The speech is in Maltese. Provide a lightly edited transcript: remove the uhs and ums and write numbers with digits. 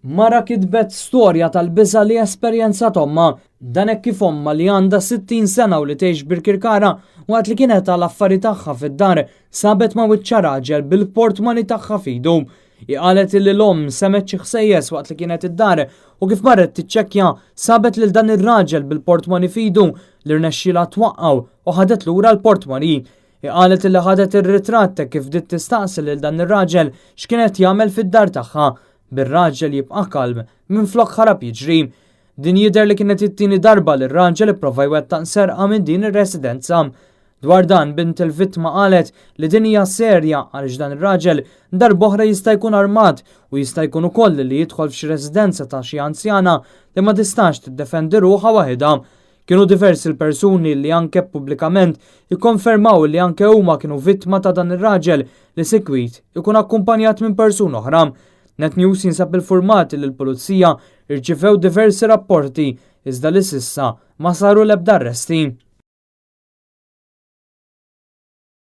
Mara kitbet storja tal-biża li esperjenzat omma, dan hekk kif omma li għandha 60 sena u li tgħix bil-Kirkara waqt li kienet għal affari tagħha fid-dar sabet ma' wiċċa raġel bil-portmani tagħha f'idu. Qalet li l-om semet xi ħsejjes waqt li kienet id-dar u kif marret tiċċekkja sabet lil dan ir-raġel bil-portmani f'idu li rnexxielha twaqqgħu u ħadet lura l-portmani. Qalet li ħadet ir-ritratt kif dit tistaqsi lil dan ir-raġel x'kienet jagħmel fid-dar tagħha. Bir-raġel jibqa' kalm minflok ħarab jiġri. Din jidher li kienet it-tieni darba li r-raġel ipprova jwettaq serqa minn din ir-residenza. Dwar dan bint il-vittma qalet li din hija serja għaliex dan ir-raġel darb'oħra jista' jkun armat u jista' jkun ukoll li jidħol f'xi residenza ta' xi anzjana li ma tistax tiddefendi ruħha waħedha. Kienu diversi l-persuni li anke pubblikament ikkonfermaw li anke huma kienu vittma ta' dan ir-raġel li sikwit ikun akkumpanjat minn persuna oħra. Net News jinsab il-format li l-pulizija irċivew diversi rapporti iżda li sissa ma saru l-ebda arresti.